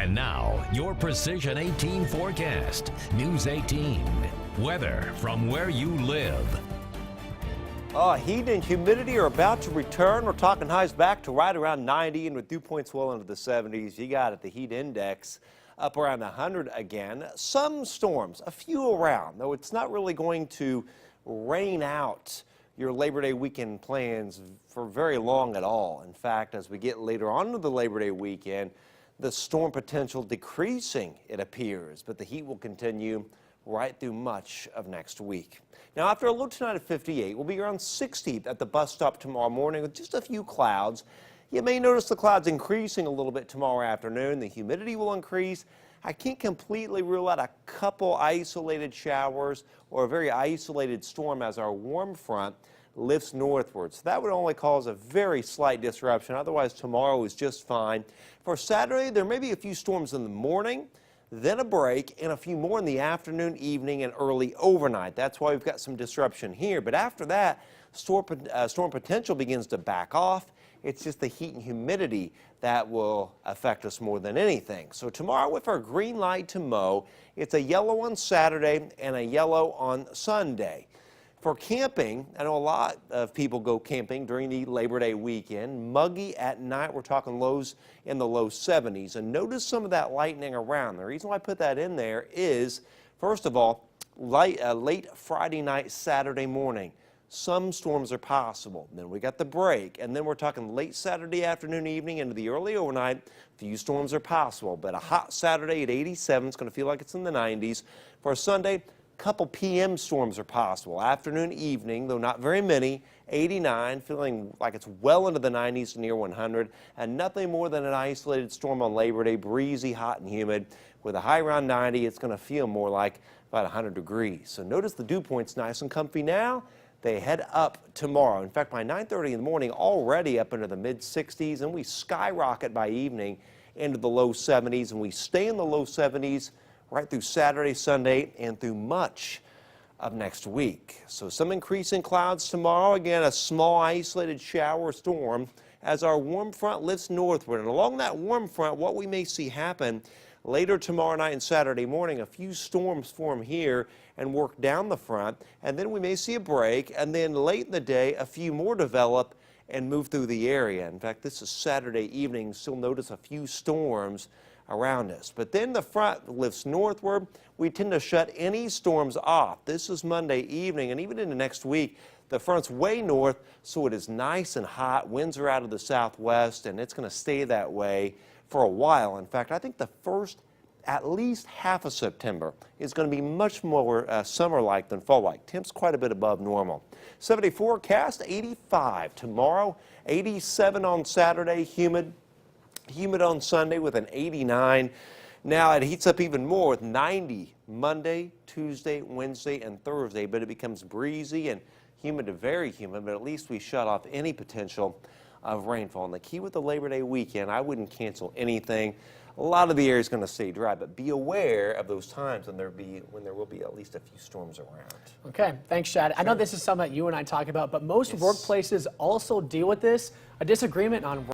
And now, your Precision 18 forecast. News 18. Weather from where you live. Heat and humidity are about to return. We're talking highs back to right around 90 and with dew points well into the 70s. You got it, the heat index up around 100 again. Some storms, a few around, though it's not really going to rain out your Labor Day weekend plans for very long at all. In fact, as we get later on into the Labor Day weekend, the storm potential decreasing, it appears, but the heat will continue right through much of next week. Now, after a low tonight of 58, we'll be around 60 at the bus stop tomorrow morning with just a few clouds. You may notice the clouds increasing a little bit tomorrow afternoon. The humidity will increase. I can't completely rule out a couple isolated showers or a very isolated storm as our warm front lifts northward. So that would only cause a very slight disruption. Otherwise, tomorrow is just fine. For Saturday, there may be a few storms in the morning, then a break, and a few more in the afternoon, evening, and early overnight. That's why we've got some disruption here. But after that, storm potential begins to back off. It's just the heat and humidity that will affect us more than anything. So tomorrow, with our green light to mow, it's a yellow on Saturday and a yellow on Sunday. For camping, I know a lot of people go camping during the Labor Day weekend. Muggy at night, we're talking lows in the low 70s. And notice some of that lightning around. The reason why I put that in there is, first of all, late Friday night, Saturday morning. Some storms are possible. Then we got the break, and then we're talking late Saturday afternoon, evening, into the early overnight. Few storms are possible, but a hot Saturday at 87, it's going to feel like it's in the 90s. For Sunday, couple p.m. storms are possible. Afternoon, evening, though not very many, 89, feeling like it's well into the 90s, near 100, and nothing more than an isolated storm on Labor Day, breezy, hot, and humid. With a high around 90, it's going to feel more like about 100 degrees. So notice the dew point's nice and comfy now. They head up tomorrow. In fact, by 9:30 in the morning, already up into the mid-60s, and we skyrocket by evening into the low 70s, and we stay in the low 70s right through Saturday, Sunday, and through much of next week. So some increasing clouds tomorrow. Again, a small isolated shower storm as our warm front lifts northward. And along that warm front, what we may see happen later tomorrow night and Saturday morning, a few storms form here and work down the front. And then we may see a break. And then late in the day, a few more develop and move through the area. In fact, this is Saturday evening. Still notice a few storms around us. But then the front lifts northward. We tend to shut any storms off. This is Monday evening, and even into next week, the front's way north, so it is nice and hot. Winds are out of the southwest, and it's going to stay that way for a while. In fact, I think the first at least half of September is going to be much more summer-like than fall-like. Temps quite a bit above normal. 70 forecast, 85 tomorrow, 87 on Saturday, humid on Sunday with an 89. Now it heats up even more with 90 Monday, Tuesday, Wednesday, and Thursday, but it becomes breezy and humid to very humid, but at least we shut off any potential of rainfall. And the key with the Labor Day weekend, I wouldn't cancel anything. A lot of the area is going to stay dry, but be aware of those times when there will be at least a few storms around. Okay, thanks, Chad. Sure. I know this is something that you and I talk about, but most workplaces also deal with this, a disagreement on